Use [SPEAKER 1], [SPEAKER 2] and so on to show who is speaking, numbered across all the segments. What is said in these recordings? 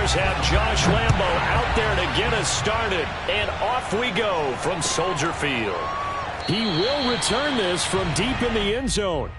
[SPEAKER 1] Jaguars have Josh Lambo out there to get us started. And off we go from Soldier Field. He will return this from deep in the end zone.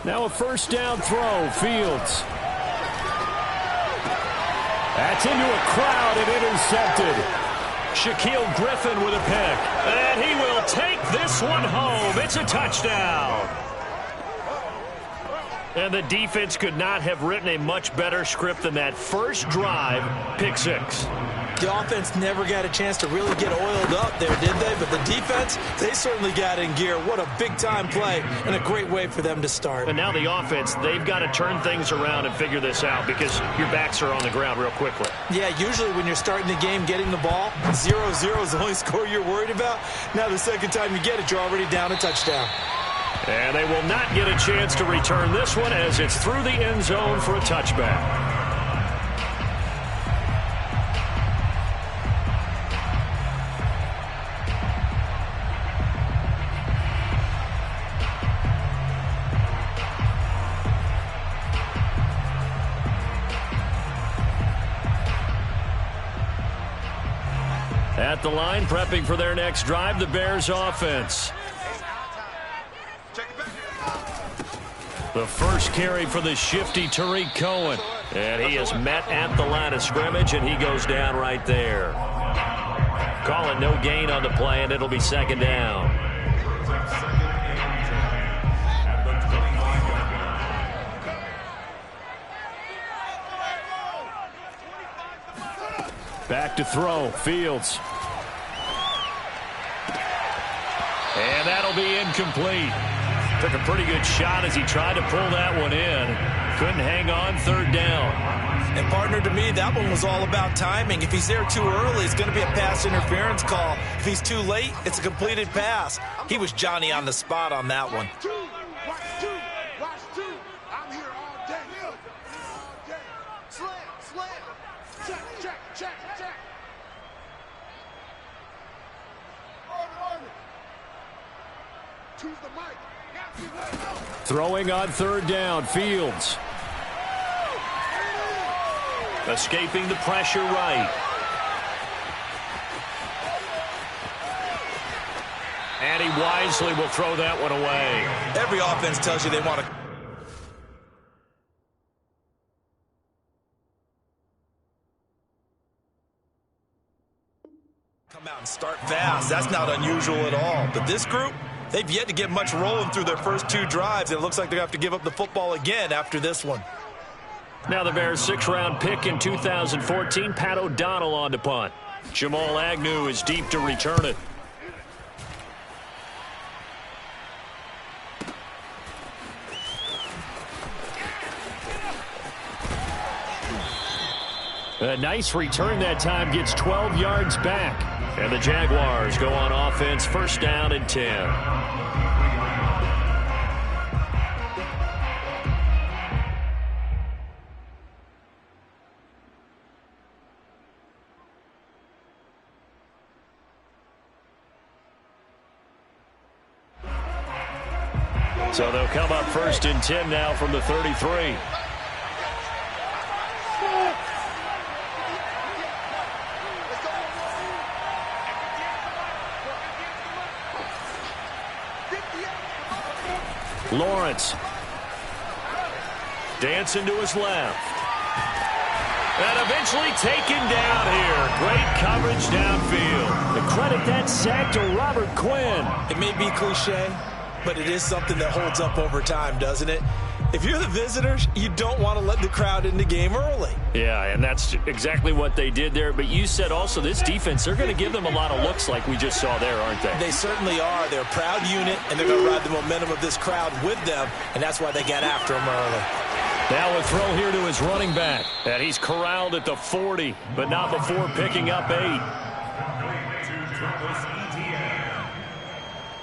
[SPEAKER 1] Now a first down throw, Fields. That's into a crowd and intercepted. Shaquill Griffin with a pick. And he will take this one home. It's a touchdown. And the defense could not have written a much better script than that first drive, pick six.
[SPEAKER 2] The offense never got a chance to really get oiled up there, did they? But the defense, they certainly got in gear. What a big-time play and a great way for them to start.
[SPEAKER 1] And now the offense, they've got to turn things around and figure this out because your backs are on the ground real quickly.
[SPEAKER 2] Yeah, usually when you're starting the game getting the ball, 0-0 is the only score you're worried about. Now the second time you get it, you're already down a touchdown.
[SPEAKER 1] And they will not get a chance to return this one as it's through the end zone for a touchback. At the line, prepping for their next drive, the Bears offense. The first carry for the shifty Tariq Cohen. And he is met at the line of scrimmage, and he goes down right there. Call it no gain on the play, and it'll be second down. Back to throw, Fields. And that'll be incomplete. Took a pretty good shot as he tried to pull that one in. Couldn't hang on, third down.
[SPEAKER 2] And partner, to me, that one was all about timing. If he's there too early, it's going to be a pass interference call. If he's too late, it's a completed pass. He was Johnny on the spot on that one.
[SPEAKER 1] Throwing on third down, Fields. Escaping the pressure right. And he wisely will throw that one away.
[SPEAKER 2] Every offense tells you they want to come out and start fast. That's not unusual at all. But this group, they've yet to get much rolling through their first 2 drives. It looks like they're going to have to give up the football again after this one.
[SPEAKER 1] Now the Bears' 6th-round pick in 2014, Pat O'Donnell on to punt. Jamal Agnew is deep to return it. A nice return that time, gets 12 yards back. And the Jaguars go on offense, 1st down and 10. So they'll come up 1st and 10 now from the 33. Lawrence. Dancing to his left. And eventually taken down here. Great coverage downfield. The credit that sack to Robert Quinn.
[SPEAKER 2] It may be cliche, but it is something that holds up over time, doesn't it? If you're the visitors, you don't want to let the crowd in the game early.
[SPEAKER 1] Yeah, and that's exactly what they did there. But you said also this defense, they're going to give them a lot of looks like we just saw there, aren't they?
[SPEAKER 2] They certainly are. They're a proud unit, and they're going to ride the momentum of this crowd with them, and that's why they got after them early.
[SPEAKER 1] Now a throw here to his running back. And he's corralled at the 40, but not before picking up 8.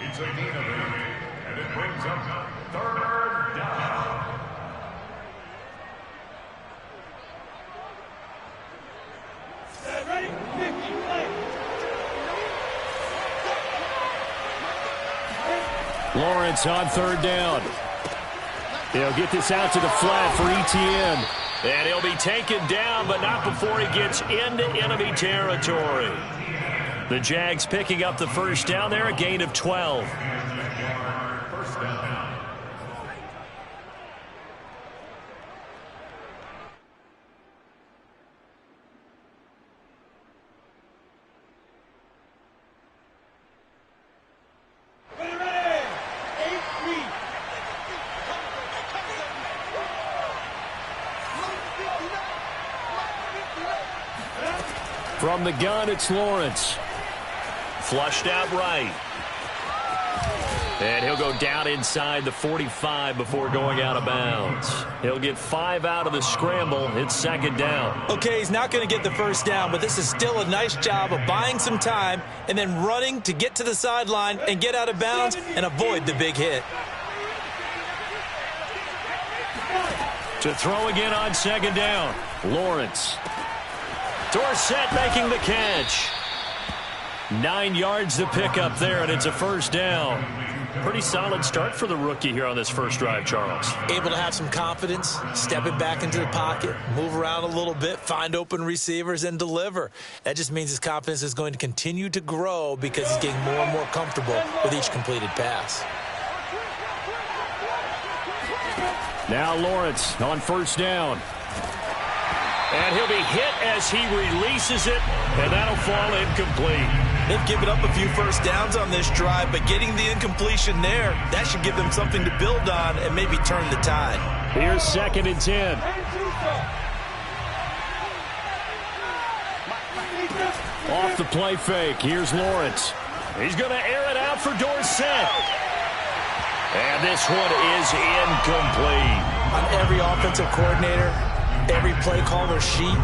[SPEAKER 3] It's a gain of 8, and it brings up 3rd down.
[SPEAKER 1] Lawrence on 3rd down. He'll get this out to the flat for Etienne. And he'll be taken down, but not before he gets into enemy territory. The Jags picking up the 1st down there, a gain of 12. From the gun, it's Lawrence. Flushed out right. And he'll go down inside the 45 before going out of bounds. He'll get 5 out of the scramble. It's 2nd down.
[SPEAKER 2] Okay, he's not going to get the 1st down, but this is still a nice job of buying some time and then running to get to the sideline and get out of bounds and avoid the big hit.
[SPEAKER 1] To throw again on 2nd down. Lawrence. Dorsett making the catch. 9 yards to pick up there, and it's a 1st down. Pretty solid start for the rookie here on this first drive, Charles.
[SPEAKER 2] Able to have some confidence, stepping back into the pocket, move around a little bit, find open receivers, and deliver. That just means his confidence is going to continue to grow because he's getting more and more comfortable with each completed pass.
[SPEAKER 1] Now Lawrence on 1st down. And he'll be hit as he releases it, and that'll fall incomplete.
[SPEAKER 2] They've given up a few 1st downs on this drive, but getting the incompletion there, that should give them something to build on and maybe turn the tide.
[SPEAKER 1] Here's 2nd and 10. Off the play fake, here's Lawrence. He's going to air it out for Dorsett. And this one is incomplete.
[SPEAKER 2] On every offensive coordinator, every play caller sheet,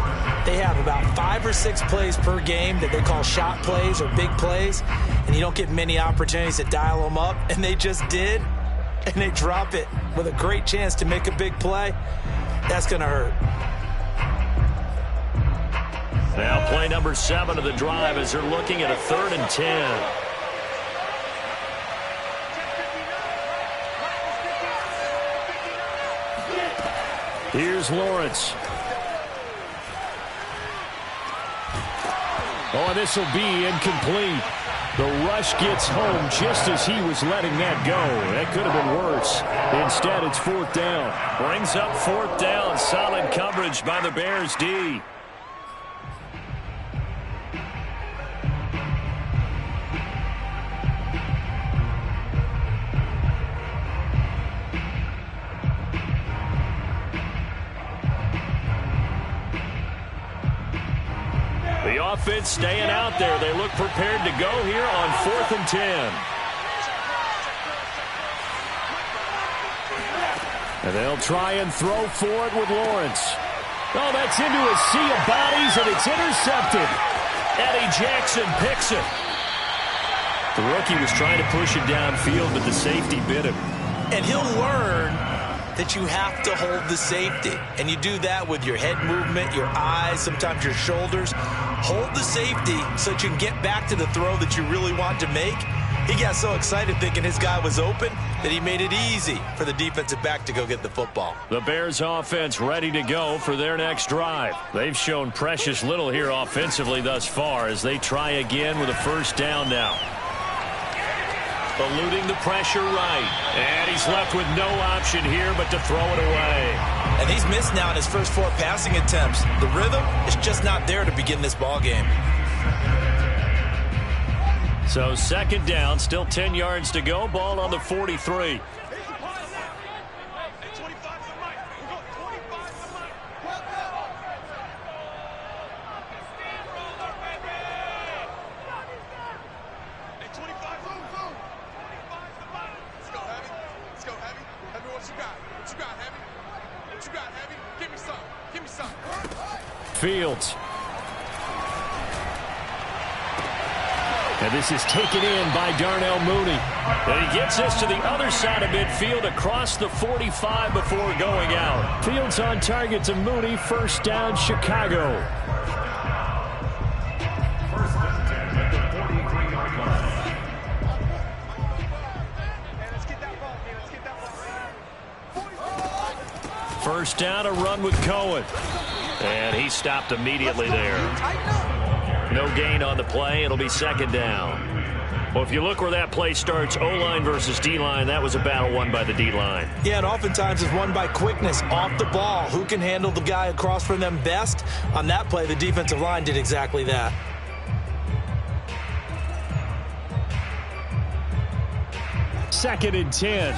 [SPEAKER 2] they have about 5 or 6 plays per game that they call shot plays or big plays, and you don't get many opportunities to dial them up, and they just did, and they drop it with a great chance to make a big play. That's going to hurt.
[SPEAKER 1] Now play number 7 of the drive as they're looking at a 3rd and 10. Here's Lawrence. Oh, and this will be incomplete. The rush gets home just as he was letting that go. That could have been worse. Instead, it's 4th down. Brings up 4th down. Solid coverage by the Bears D. The offense staying out there. They look prepared to go here on 4th and 10. And they'll try and throw for it with Lawrence. Oh, that's into a sea of bodies, and it's intercepted. Eddie Jackson picks it. The rookie was trying to push it downfield, but the safety bit him.
[SPEAKER 2] And he'll learn that you have to hold the safety. And you do that with your head movement, your eyes, sometimes your shoulders. Hold the safety so that you can get back to the throw that you really want to make. He got so excited thinking his guy was open that he made it easy for the defensive back to go get the football.
[SPEAKER 1] The Bears offense ready to go for their next drive. They've shown precious little here offensively thus far as they try again with a 1st down now. Eluding the pressure right. And he's left with no option here but to throw it away.
[SPEAKER 2] And he's missed now in his first 4 passing attempts. The rhythm is just not there to begin this ball game.
[SPEAKER 1] So 2nd down, still 10 yards to go. Ball on the 43. Fields. And this is taken in by Darnell Mooney. And he gets us to the other side of midfield across the 45 before going out. Fields on target to Mooney. 1st down, Chicago. First down, a run with Cohen. And he stopped immediately there. No gain on the play. It'll be 2nd down. Well, if you look where that play starts, O-line versus D-line, that was a battle won by the D-line.
[SPEAKER 2] Yeah, and oftentimes it's won by quickness off the ball. Who can handle the guy across from them best? On that play, the defensive line did exactly that.
[SPEAKER 1] Second and 10.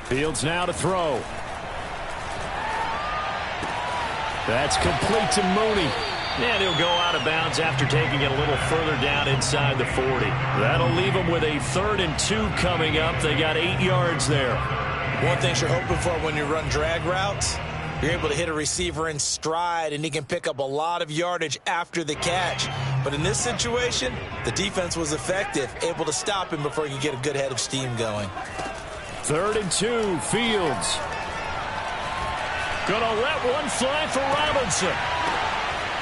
[SPEAKER 1] Fields now to throw. That's complete to Mooney. And he'll go out of bounds after taking it a little further down inside the 40. That'll leave them with a 3rd and 2 coming up. They got 8 yards there.
[SPEAKER 2] One thing you're hoping for when you run drag routes, you're able to hit a receiver in stride, and he can pick up a lot of yardage after the catch. But in this situation, the defense was effective, able to stop him before he could get a good head of steam going.
[SPEAKER 1] 3rd and 2, Fields. Gonna let one fly for Robinson.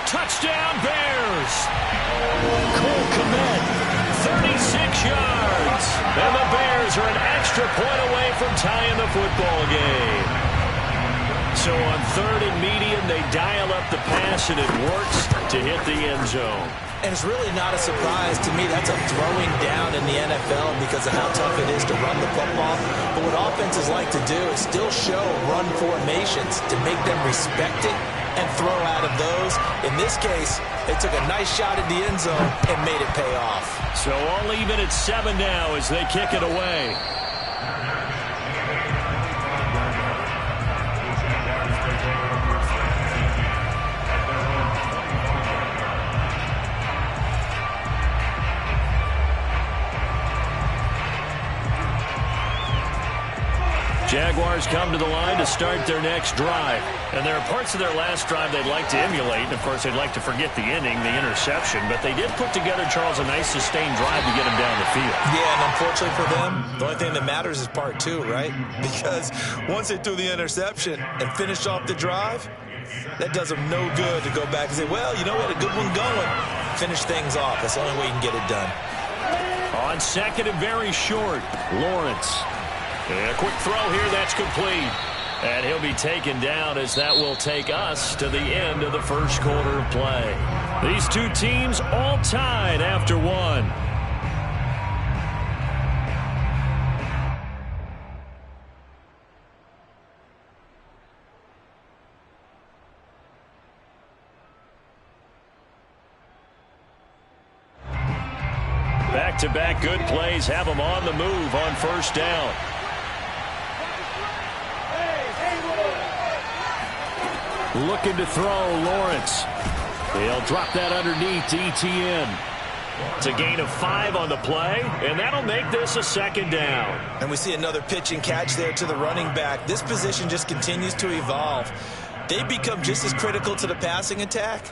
[SPEAKER 1] Touchdown, Bears. Cole Kmet, 36 yards. And the Bears are an extra point away from tying the football game. So on 3rd and medium, they dial up the pass, and it works to hit the end zone.
[SPEAKER 2] And it's really not a surprise to me. That's a throwing down in the NFL because of how tough it is to run the football. But what offenses like to do is still show run formations to make them respect it and throw out of those. In this case, they took a nice shot at the end zone and made it pay off.
[SPEAKER 1] So all even at 7 now as they kick it away. Jaguars come to the line to start their next drive. And there are parts of their last drive they'd like to emulate. And, of course, they'd like to forget the ending, the interception. But they did put together, Charles, a nice sustained drive to get them down the field.
[SPEAKER 2] Yeah, and unfortunately for them, the only thing that matters is part 2, right? Because once they threw the interception and finished off the drive, that does them no good to go back and say, well, you know, we had a good one going. Finish things off. That's the only way you can get it done.
[SPEAKER 1] On second and very short, Lawrence. And a quick throw here, that's complete. And he'll be taken down as that will take us to the end of the first quarter of play. These two teams all tied after one. Back-to-back good plays have them on the move on first down. Looking to throw, Lawrence. He'll drop that underneath to Etienne. It's a gain of 5 on the play, and that'll make this a second down.
[SPEAKER 2] And we see another pitch and catch there to the running back. This position just continues to evolve. They become just as critical to the passing attack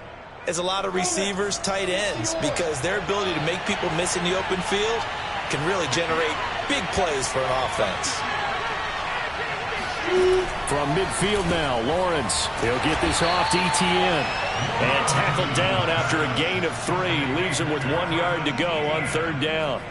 [SPEAKER 2] as a lot of receivers, tight ends, because their ability to make people miss in the open field can really generate big plays for an offense.
[SPEAKER 1] From midfield now, Lawrence. He'll get this off to Etienne. And tackled down after a gain of 3. Leaves him with 1 yard to go on third down.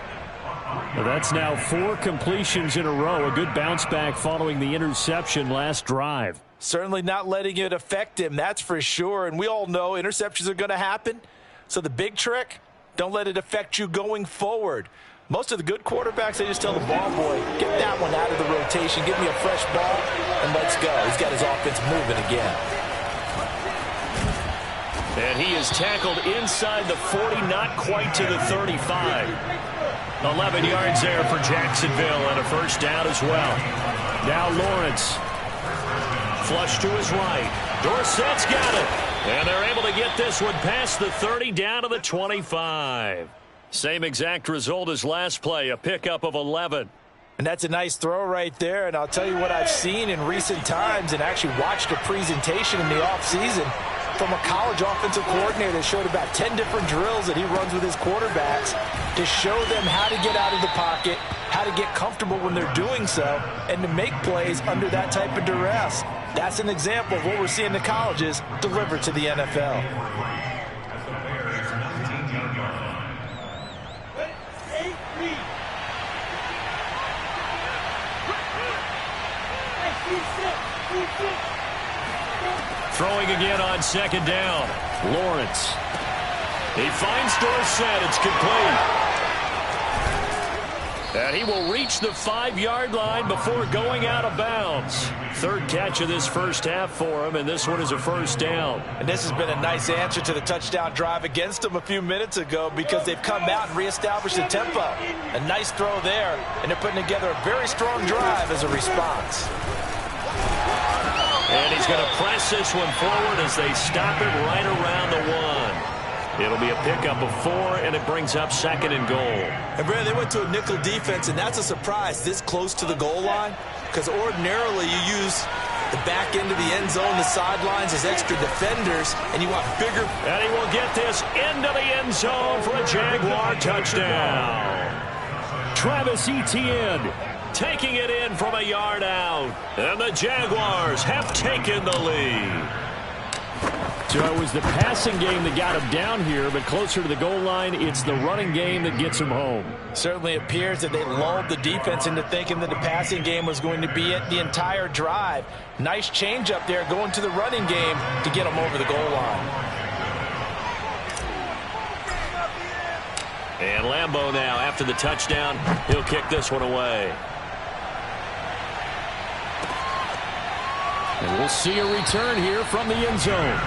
[SPEAKER 1] Well, that's now 4 completions in a row. A good bounce back following the interception last drive.
[SPEAKER 2] Certainly not letting it affect him, that's for sure. And we all know interceptions are going to happen. So the big trick, don't let it affect you going forward. Most of the good quarterbacks, they just tell the ball boy, get that one out of the rotation, give me a fresh ball, and let's go. He's got his offense moving again.
[SPEAKER 1] And he is tackled inside the 40, not quite to the 35. 11 yards there for Jacksonville and a first down as well. Now Lawrence. Flush to his right. Dorsett's got it. And they're able to get this one past the 30 down to the 25. Same exact result as last play, a pickup of 11.
[SPEAKER 2] And that's a nice throw right there. And I'll tell you what I've seen in recent times and actually watched a presentation in the offseason from a college offensive coordinator that showed about 10 different drills that he runs with his quarterbacks to show them how to get out of the pocket, how to get comfortable when they're doing so, and to make plays under that type of duress. That's an example of what we're seeing the colleges deliver to the NFL.
[SPEAKER 1] Throwing again on second down. Lawrence. He finds Dorsett. It's complete. And he will reach the 5-yard line before going out of bounds. Third catch of this first half for him, and this one is a first down.
[SPEAKER 2] And this has been a nice answer to the touchdown drive against them a few minutes ago because they've come out and reestablished the tempo. A nice throw there, and they're putting together a very strong drive as a response.
[SPEAKER 1] And he's going to press this one forward as they stop it right around the 1. It'll be a pickup of 4, and it brings up second and goal.
[SPEAKER 2] And, Brad, they went to a nickel defense, and that's a surprise this close to the goal line because ordinarily you use the back end of the end zone, the sidelines as extra defenders, and you want bigger.
[SPEAKER 1] And he will get this into the end zone for a Jaguar touchdown. Travis Etienne taking it in from a yard out. And the Jaguars have taken the lead. So it was the passing game that got him down here, but closer to the goal line, it's the running game that gets him home.
[SPEAKER 2] Certainly appears that they lulled the defense into thinking that the passing game was going to be it the entire drive. Nice change up there going to the running game to get him over the goal line.
[SPEAKER 1] And Lambeau now, after the touchdown, he'll kick this one away. And we'll see a return here from the end zone.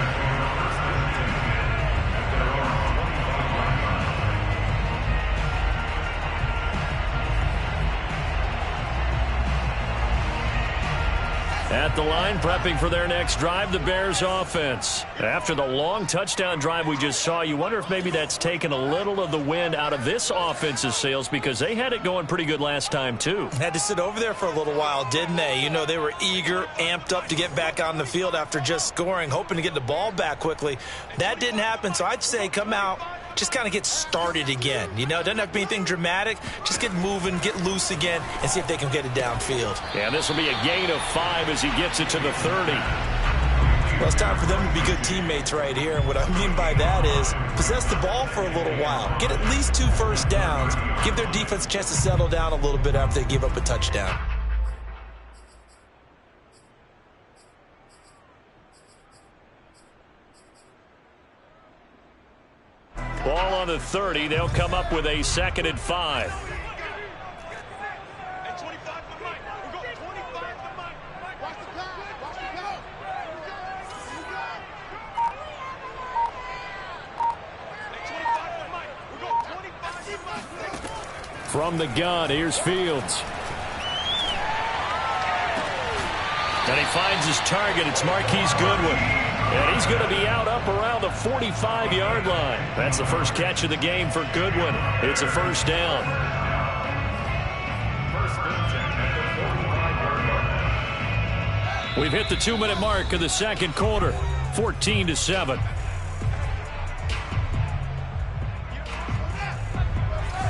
[SPEAKER 1] At the line, prepping for their next drive, the Bears offense. After the long touchdown drive we just saw, you wonder if maybe that's taken a little of the wind out of this offense's sails because they had it going pretty good last time, too.
[SPEAKER 2] Had to sit over there for a little while, didn't they? You know, they were eager, amped up to get back on the field after just scoring, hoping to get the ball back quickly. That didn't happen, so I'd say come out, just kind of get started again. You know, it doesn't have to be anything dramatic. Just get moving, get loose again, and see if they can get it downfield.
[SPEAKER 1] And this will be a gain of 5 as he gets it to the 30.
[SPEAKER 2] Well, it's time for them to be good teammates right here. And what I mean by that is possess the ball for a little while. Get at least 2 first downs. Give their defense a chance to settle down a little bit after they give up a touchdown.
[SPEAKER 1] Ball on the 30. They'll come up with a 2nd and 5. From the gun, here's Fields. And he finds his target. It's Marquise Goodwin. And he's going to be out up around the 45-yard line. That's the first catch of the game for Goodwin. It's a first down. We've hit the 2-minute mark of the second quarter. 14-7.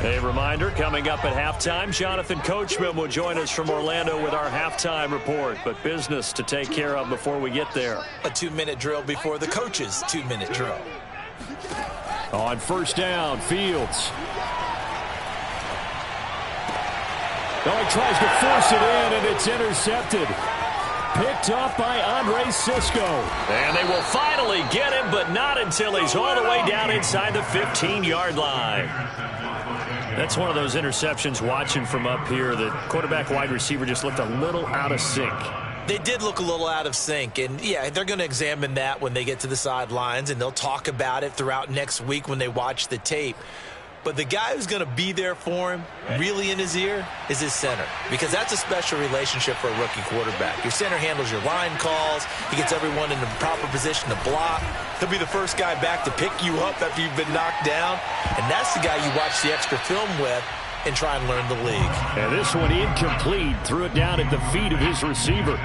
[SPEAKER 1] A reminder, coming up at halftime, Jonathan Coachman will join us from Orlando with our halftime report. But business to take care of before we get there.
[SPEAKER 2] A 2-minute drill before the coach's 2-minute drill.
[SPEAKER 1] On first down, Fields. Oh, he tries to force it in, and it's intercepted. Picked up by Andre Cisco. And they will finally get him, but not until he's all the way down inside the 15-yard line. That's one of those interceptions watching from up here. The quarterback wide receiver just looked a little out of sync.
[SPEAKER 2] They did look a little out of sync, and yeah, they're going to examine that when they get to the sidelines, and they'll talk about it throughout next week when they watch the tape. But the guy who's going to be there for him, really in his ear, is his center. Because that's a special relationship for a rookie quarterback. Your center handles your line calls. He gets everyone in the proper position to block. He'll be the first guy back to pick you up after you've been knocked down. And that's the guy you watch the extra film with and try and learn the league.
[SPEAKER 1] And this one incomplete. Threw it down at the feet of his receiver.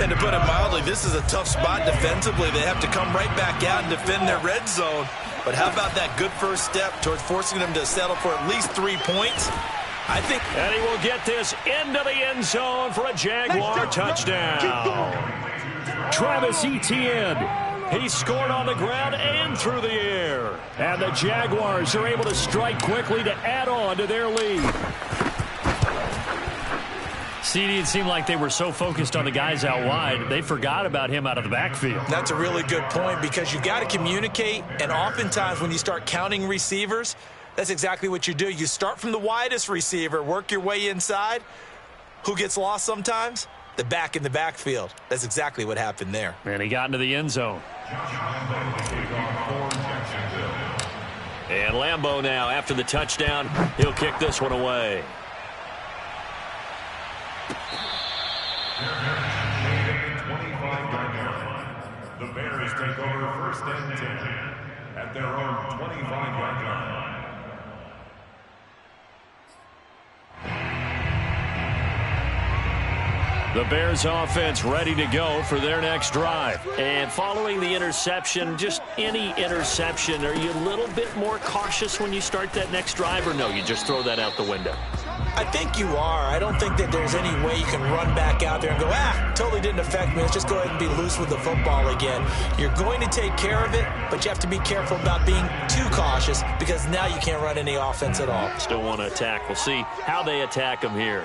[SPEAKER 2] And to put it mildly, this is a tough spot defensively. They have to come right back out and defend their red zone. But how about that good first step towards forcing them to settle for at least 3 points? I think.
[SPEAKER 1] And he will get this into the end zone for a Jaguar touchdown. Travis Etienne. He scored on the ground and through the air. And the Jaguars are able to strike quickly to add on to their lead. CD, it seemed like they were so focused on the guys out wide, they forgot about him out of the backfield.
[SPEAKER 2] That's a really good point because you've got to communicate, and oftentimes when you start counting receivers, that's exactly what you do. You start from the widest receiver, work your way inside. Who gets lost sometimes? The back in the backfield. That's exactly what happened there.
[SPEAKER 1] And he got into the end zone. And Lambeau now, after the touchdown, he'll kick this one away.
[SPEAKER 3] The Bears take over first and 10 at their own 25-yard line.
[SPEAKER 1] The Bears offense ready to go for their next drive. And following the interception, just any interception, are you a little bit more cautious when you start that next drive, or no, you just throw that out the window?
[SPEAKER 2] I think you are. I don't think that there's any way you can run back out there and go, totally didn't affect me. Let's just go ahead and be loose with the football again. You're going to take care of it, but you have to be careful about being too cautious because now you can't run any offense at all.
[SPEAKER 1] Still want to attack. We'll see how they attack them here.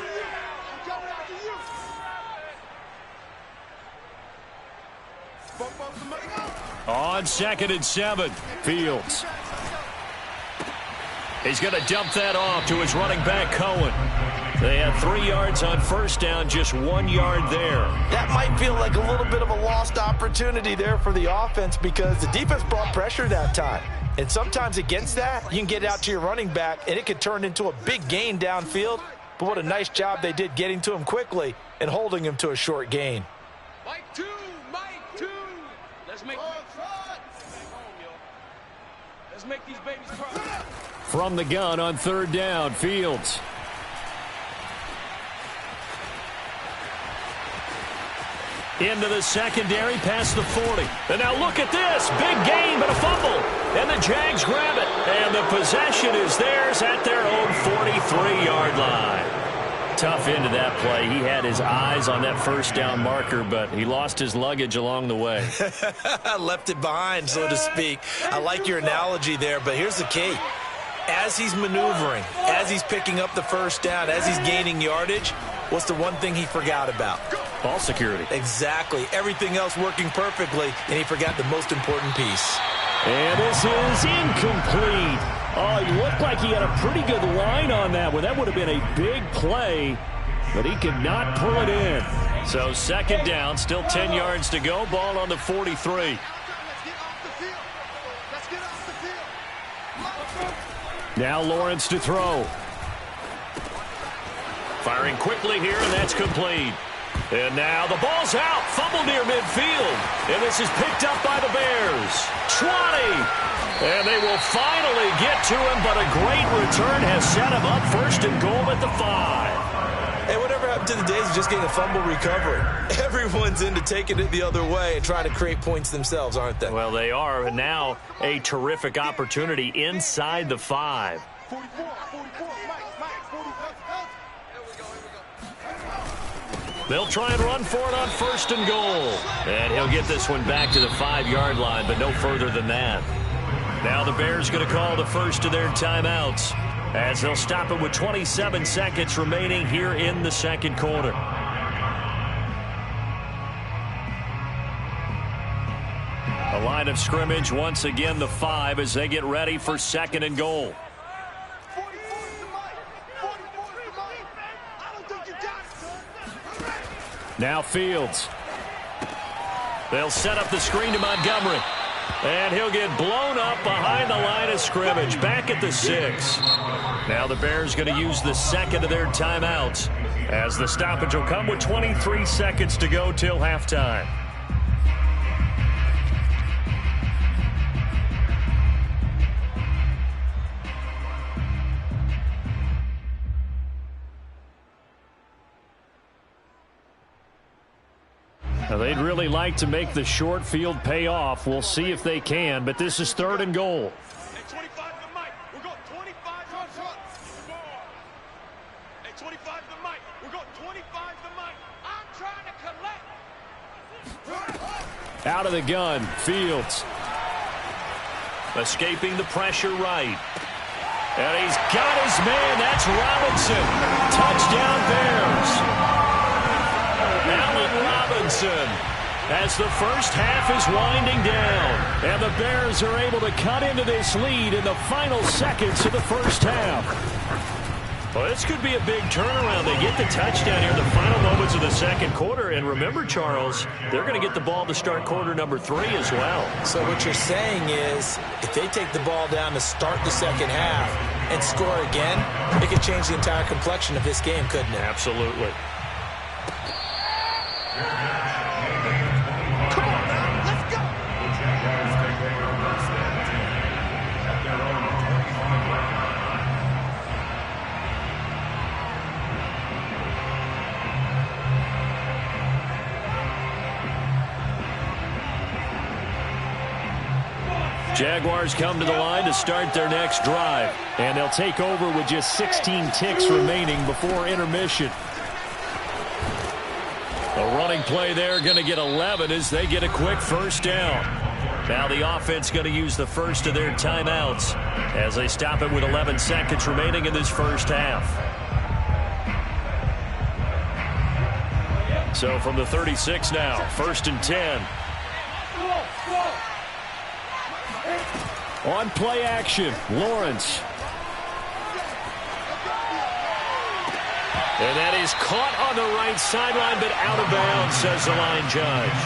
[SPEAKER 1] On 2nd and 7, Fields. He's going to dump that off to his running back, Cohen. They had 3 yards on first down, just 1 yard there.
[SPEAKER 2] That might feel like a little bit of a lost opportunity there for the offense because the defense brought pressure that time. And sometimes against that, you can get out to your running back, and it could turn into a big gain downfield. But what a nice job they did getting to him quickly and holding him to a short gain.
[SPEAKER 4] Mike 2, Mike 2. Let's make these babies cry.
[SPEAKER 1] From the gun on 3rd down, Fields. Into the secondary, past the 40. And now look at this. Big gain, but a fumble. And the Jags grab it. And the possession is theirs at their own 43-yard line. Tough end to that play. He had his eyes on that first down marker, but he lost his luggage along the way.
[SPEAKER 2] Left it behind, so to speak. I like your analogy there, but here's the key. As he's maneuvering, as he's picking up the first down, as he's gaining yardage, what's the one thing he forgot about?
[SPEAKER 1] Ball security.
[SPEAKER 2] Exactly. Everything else working perfectly, and he forgot the most important piece.
[SPEAKER 5] And this is incomplete. Oh, he looked like he had a pretty good line on that one. That would have been a big play, but he could not pull it in.
[SPEAKER 1] So second down, still 10 yards to go. Ball on the 43.
[SPEAKER 5] Now Lawrence to throw.
[SPEAKER 1] Firing quickly here, and that's complete. And now the ball's out. Fumble near midfield. And this is picked up by the Bears. 20. And they will finally get to him, but a great return has set him up first and goal at the 5.
[SPEAKER 2] Hey, whatever happened to the days of just getting a fumble recovery? Everyone's into taking it the other way and trying to create points themselves, aren't they?
[SPEAKER 1] Well, they are. And now a terrific opportunity inside the 5. They'll try and run for it on first and goal. And he'll get this one back to the 5-yard line, but no further than that. Now the Bears going to call the first of their timeouts as they'll stop it with 27 seconds remaining here in the second quarter. A line of scrimmage, once again the 5 as they get ready for second and goal.
[SPEAKER 5] Now Fields.
[SPEAKER 1] They'll set up the screen to Montgomery. And he'll get blown up behind the line of scrimmage. Back at the 6. Now the Bears going to use the second of their timeouts as the stoppage will come with 23 seconds to go till halftime.
[SPEAKER 5] Now they'd really like to make the short field pay off. We'll see if they can, but this is third and goal.
[SPEAKER 4] Hey, 25 to Mike. We're going 25 to Mike. Hey, 25 to Mike. We're going 25 to Mike. I'm trying to collect.
[SPEAKER 5] Out of the gun, Fields.
[SPEAKER 1] Escaping the pressure right. And he's got his man. That's Robinson. Touchdown Bears. Allen Robinson as the first half is winding down.
[SPEAKER 5] And the Bears are able to cut into this lead in the final seconds of the first half.
[SPEAKER 1] Well, this could be a big turnaround. They get the touchdown here in the final moments of the second quarter. And remember, Charles, they're going to get the ball to start quarter number 3 as well.
[SPEAKER 2] So what you're saying is if they take the ball down to start the second half and score again, it could change the entire complexion of this game, couldn't it?
[SPEAKER 1] Absolutely.
[SPEAKER 5] Jaguars come to the line to start their next drive. And they'll take over with just 16 ticks remaining before intermission. A running play there, going to get 11 as they get a quick first down. Now the offense going to use the first of their timeouts as they stop it with 11 seconds remaining in this first half. So from the 36 now, first and 10. On play action, Lawrence.
[SPEAKER 1] And that is caught on the right sideline, but out of bounds, says the line judge.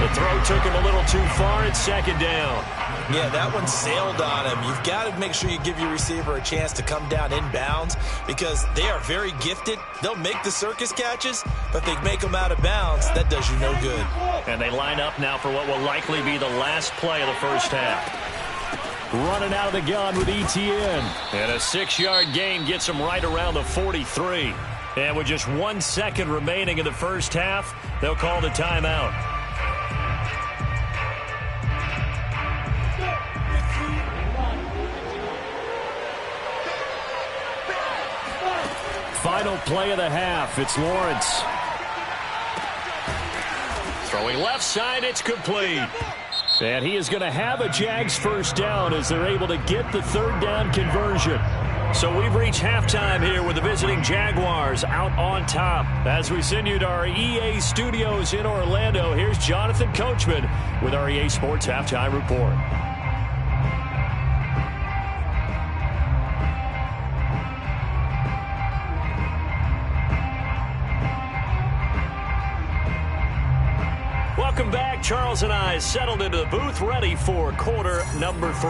[SPEAKER 1] The throw took him a little too far. It's second down.
[SPEAKER 2] Yeah, that one sailed on him. You've got to make sure you give your receiver a chance to come down inbounds because they are very gifted. They'll make the circus catches, but they make them out of bounds. That does you no good.
[SPEAKER 1] And they line up now for what will likely be the last play of the first half.
[SPEAKER 5] Running out of the gun with Etienne.
[SPEAKER 1] And a 6-yard gain gets him right around the 43. And with just 1 second remaining in the first half, they'll call the timeout.
[SPEAKER 5] Final play of the half. It's Lawrence.
[SPEAKER 1] Throwing left side, it's complete.
[SPEAKER 5] And he is going to have a Jags first down as they're able to get the third down conversion.
[SPEAKER 1] So we've reached halftime here with the visiting Jaguars out on top. As we send you to our EA studios in Orlando, here's Jonathan Coachman with our EA Sports Halftime Report. Welcome back. Charles and I settled into the booth, ready for quarter number 3.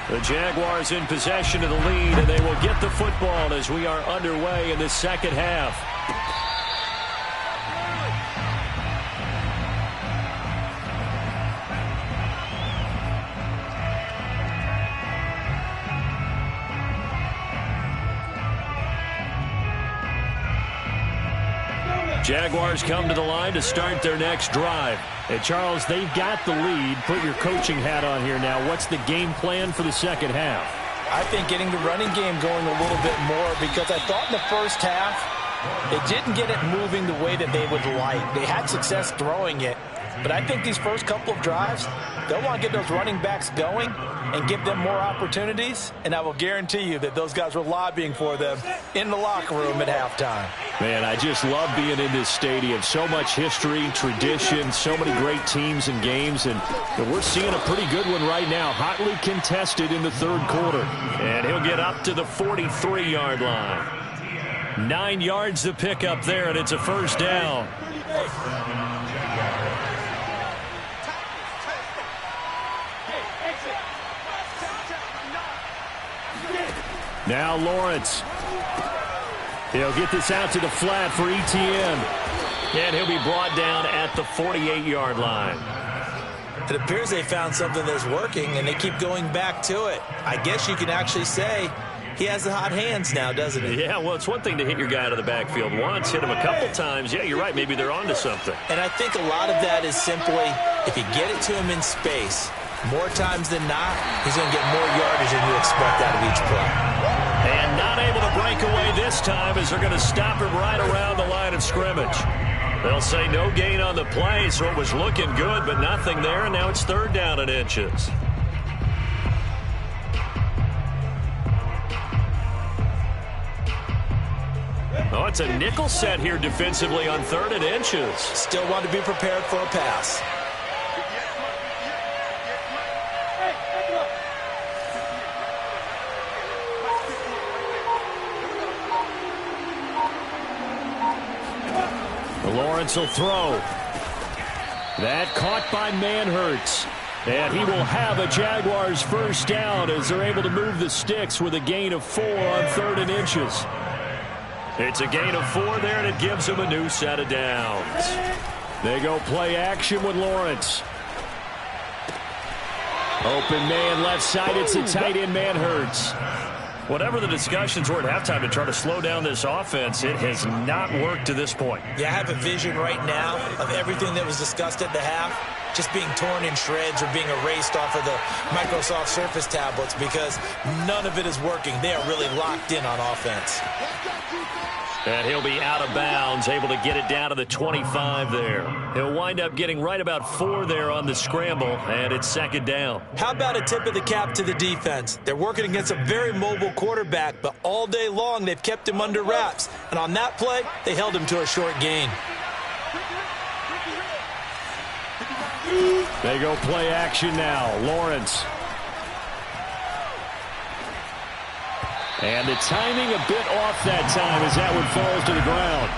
[SPEAKER 1] The Jaguars in possession of the lead, and they will get the football as we are underway in the second half. Jaguars come to the line to start their next drive.
[SPEAKER 5] And Charles, they've got the lead. Put your coaching hat on here now. What's the game plan for the second half?
[SPEAKER 2] I think getting the running game going a little bit more, because I thought in the first half they didn't get it moving the way that they would like. They had success throwing it, but I think these first couple of drives, they'll want to get those running backs going and give them more opportunities, and I will guarantee you that those guys were lobbying for them in the locker room at halftime.
[SPEAKER 5] Man, I just love being in this stadium. So much history, tradition, so many great teams and games, and we're seeing a pretty good one right now, hotly contested in the third quarter.
[SPEAKER 1] And he'll get up to the 43-yard line. 9 yards to pick up there, and it's a first down.
[SPEAKER 5] Now Lawrence. He'll get this out to the flat for Etienne.
[SPEAKER 1] And he'll be brought down at the 48-yard line.
[SPEAKER 2] It appears they found something that's working, and they keep going back to it. I guess you can actually say he has the hot hands now, doesn't he?
[SPEAKER 1] Yeah, well, it's one thing to hit your guy out of the backfield once, hit him a couple times. Yeah, you're right. Maybe they're onto something.
[SPEAKER 2] And I think a lot of that is simply if you get it to him in space, more times than not, he's going to get more yardage than you expect out of each play.
[SPEAKER 1] And not able to break away this time as they're going to stop him right around the line of scrimmage. They'll say no gain on the play, so it was looking good, but nothing there, and now it's third down and inches. Oh, it's a nickel set here defensively on third and inches.
[SPEAKER 2] Still want to be prepared for a pass.
[SPEAKER 5] Lawrence will throw. That caught by Manhertz. And he will have a Jaguars first down as they're able to move the sticks with a gain of 4 on third and inches.
[SPEAKER 1] It's a gain of 4 there, and it gives them a new set of downs.
[SPEAKER 5] They go play action with Lawrence. Open man left side. It's a tight end, Manhertz.
[SPEAKER 1] Whatever the discussions were at halftime to try to slow down this offense, it has not worked to this point.
[SPEAKER 2] Yeah, I have a vision right now of everything that was discussed at the half just being torn in shreds or being erased off of the Microsoft Surface tablets, because none of it is working. They are really locked in on offense.
[SPEAKER 1] And he'll be out of bounds, able to get it down to the 25 there. He'll wind up getting right about 4 there on the scramble, and it's second down.
[SPEAKER 2] How about a tip of the cap to the defense? They're working against a very mobile quarterback, but all day long they've kept him under wraps. And on that play, they held him to a short gain.
[SPEAKER 5] They go play action now. Lawrence. And the timing a bit off that time as that one falls to the ground.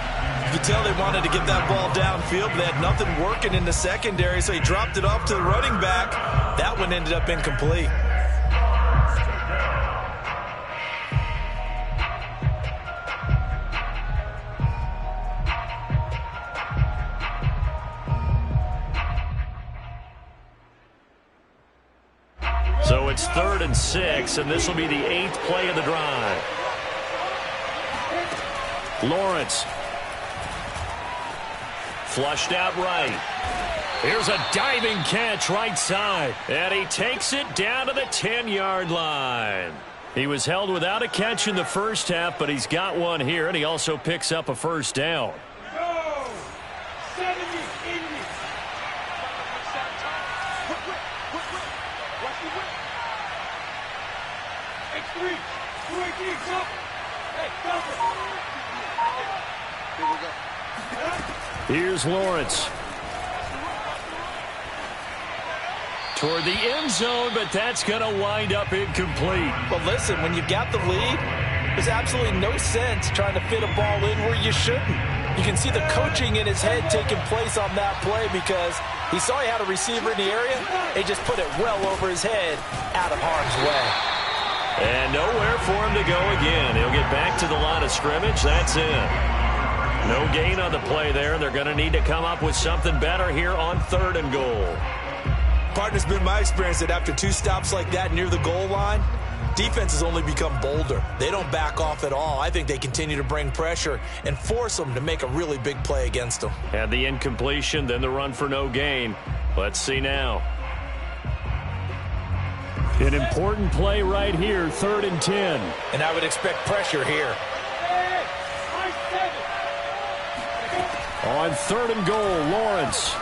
[SPEAKER 2] You could tell they wanted to get that ball downfield, but they had nothing working in the secondary, so he dropped it off to the running back. That one ended up incomplete.
[SPEAKER 1] So it's 3rd and 6, and this will be the 8th play of the drive.
[SPEAKER 5] Lawrence.
[SPEAKER 1] Flushed out right. Here's a diving catch right side. And he takes it down to the 10-yard line. He was held without a catch in the first half, but he's got one here, and he also picks up a first down. Here's Lawrence. Toward the end zone, but that's going to wind up incomplete.
[SPEAKER 2] Well, listen, when you've got the lead, there's absolutely no sense trying to fit a ball in where you shouldn't. You can see the coaching in his head taking place on that play because he saw he had a receiver in the area. He just put it well over his head out of harm's way.
[SPEAKER 1] And nowhere for him to go again. He'll get back to the line of scrimmage. That's it. No gain on the play there. They're going to need to come up with something better here on 3rd and goal.
[SPEAKER 2] Partner's been my experience that after 2 stops like that near the goal line, defenses only become bolder. They don't back off at all. I think they continue to bring pressure and force them to make a really big play against them.
[SPEAKER 1] And the incompletion, then the run for no gain. Let's see now. An important play right here, 3rd and 10.
[SPEAKER 2] And I would expect pressure here.
[SPEAKER 1] On 3rd and goal, Lawrence.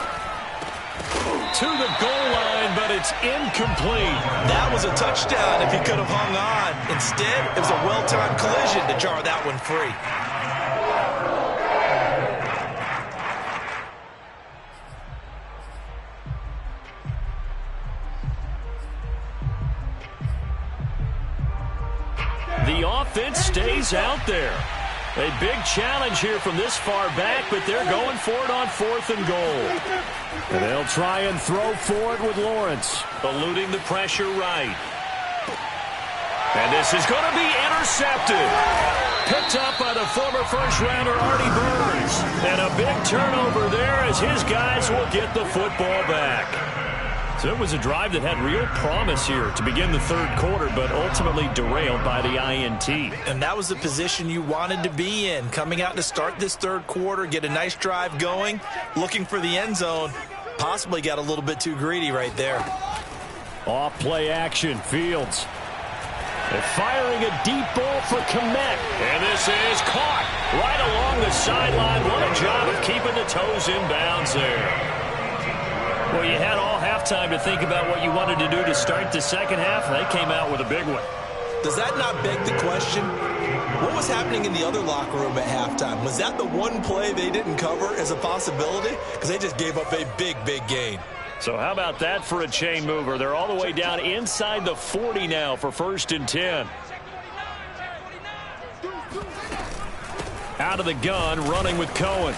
[SPEAKER 1] To the goal line, but it's incomplete.
[SPEAKER 2] That was a touchdown if he could have hung on. Instead, it was a well-timed collision to jar that one free.
[SPEAKER 1] The offense stays out there. A big challenge here from this far back, but they're going for it on 4th and goal. And they'll try and throw for it with Lawrence. Eluding the pressure right. And this is going to be intercepted. Picked up by the former first-rounder Artie Burns. And a big turnover there as his guys will get the football back. So it was a drive that had real promise here to begin the 3rd quarter, but ultimately derailed by the INT.
[SPEAKER 2] And that was the position you wanted to be in, coming out to start this 3rd quarter, get a nice drive going, looking for the end zone. Possibly got a little bit too greedy right there.
[SPEAKER 1] Off play action, Fields. They're firing a deep ball for Kmet. And this is caught right along the sideline. What a job of keeping the toes in bounds there. Well, you had all halftime to think about what you wanted to do to start the second half. They came out with a big one.
[SPEAKER 2] Does that not beg the question? What was happening in the other locker room at halftime? Was that the one play they didn't cover as a possibility? Because they just gave up a big, big gain.
[SPEAKER 1] So how about that for a chain mover? They're all the way down inside the 40 now for 1st and 10. Out of the gun, running with Cohen.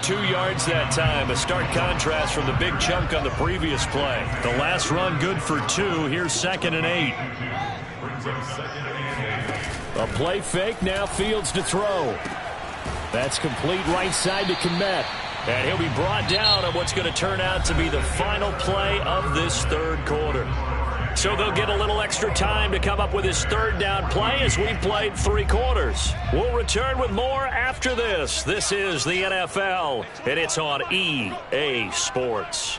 [SPEAKER 1] 2 yards that time. A stark contrast from the big chunk on the previous play. The last run good for 2. Here's 2nd and 8. A play fake. Now Fields to throw. That's complete right side to Kmet. And he'll be brought down on what's going to turn out to be the final play of this 3rd quarter. So they'll get a little extra time to come up with his 3rd down play as we've played 3 quarters. We'll return with more after this. This is the NFL, and it's on EA Sports.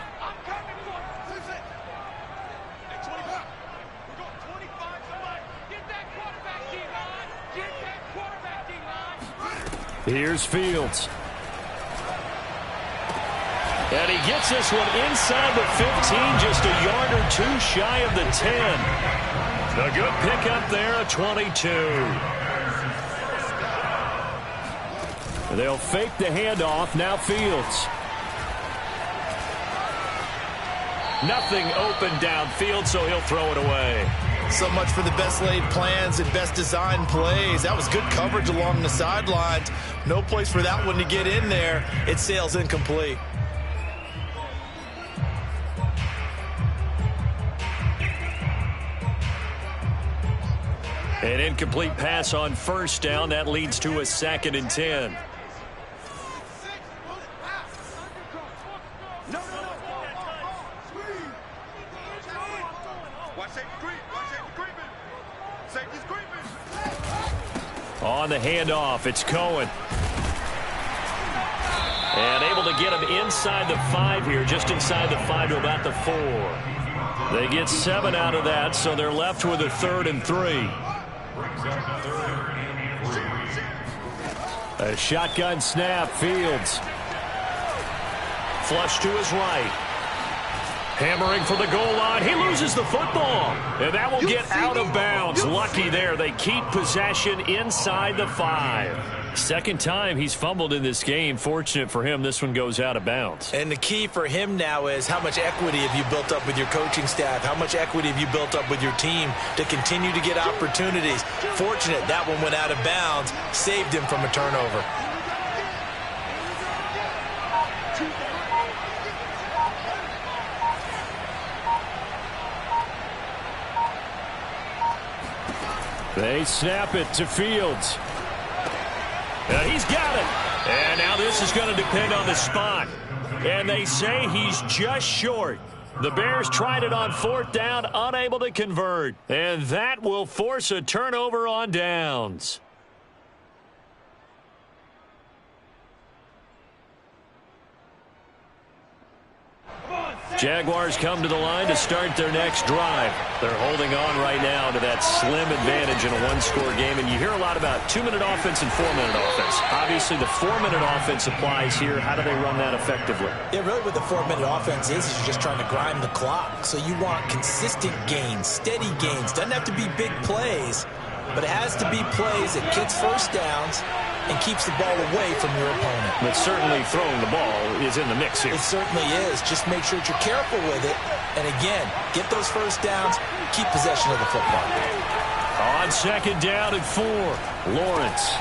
[SPEAKER 1] Here's Fields. And he gets this one inside the 15, just a yard or 2 shy of the 10. A good pickup there, a 22. They'll fake the handoff. Now Fields. Nothing open downfield, so he'll throw it away.
[SPEAKER 2] So much for the best laid plans and best designed plays. That was good coverage along the sidelines. No place for that one to get in there. It sails incomplete.
[SPEAKER 1] An incomplete pass on 1st down. That leads to a 2nd and 10. On the handoff, it's Cohen. And able to get him inside the 5 here, just inside the 5 to about the 4. They get 7 out of that, so they're left with a 3rd and 3. A shotgun snap, Fields. Flush to his right. Hammering for the goal line. He loses the football. And that will get out of bounds. Lucky there. They keep possession inside the 5. Second time he's fumbled in this game. Fortunate for him, this one goes out of bounds.
[SPEAKER 2] And the key for him now is how much equity have you built up with your coaching staff? How much equity have you built up with your team to continue to get opportunities? Fortunate that one went out of bounds. Saved him from a turnover.
[SPEAKER 1] They snap it to Fields. He's got it. And now this is going to depend on the spot. And they say he's just short. The Bears tried it on 4th down, unable to convert. And that will force a turnover on downs. Jaguars come to the line to start their next drive. They're holding on right now to that slim advantage in a one-score game. And you hear a lot about 2-minute offense and 4-minute offense. Obviously, the 4-minute offense applies here. How do they run that effectively?
[SPEAKER 2] Yeah, really what the 4-minute offense is you're just trying to grind the clock. So you want consistent gains, steady gains. Doesn't have to be big plays, but it has to be plays that gets first downs and keeps the ball away from your opponent.
[SPEAKER 1] But certainly throwing the ball is in the mix here.
[SPEAKER 2] It certainly is. Just make sure that you're careful with it. And again, get those first downs, keep possession of the football.
[SPEAKER 1] On 2nd down and 4, Lawrence.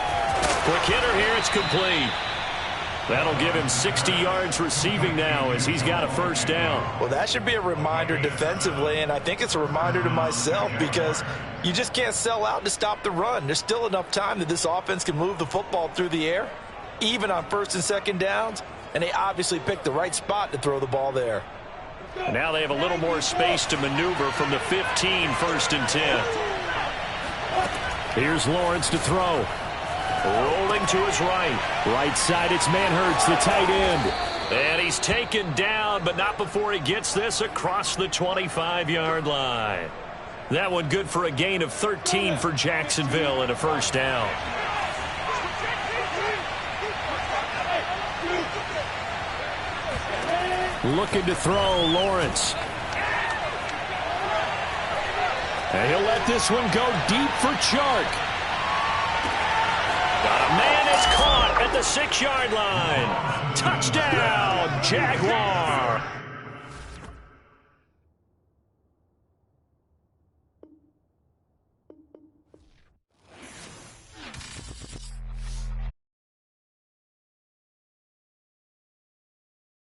[SPEAKER 1] Quick hitter here, it's complete. That'll give him 60 yards receiving now as he's got a first down.
[SPEAKER 2] Well, that should be a reminder defensively, and I think it's a reminder to myself because you just can't sell out to stop the run. There's still enough time that this offense can move the football through the air, even on 1st and 2nd downs, and they obviously picked the right spot to throw the ball there.
[SPEAKER 1] And now they have a little more space to maneuver from the 15, 1st and 10. Here's Lawrence to throw. Rolling to his right. Right side, it's Manhertz, the tight end. And he's taken down, but not before he gets this across the 25-yard line. That one good for a gain of 13 for Jacksonville and a first down. Looking to throw, Lawrence. And he'll let this one go deep for Chark. Got a man is caught at the 6-yard line. Touchdown, Jaguar.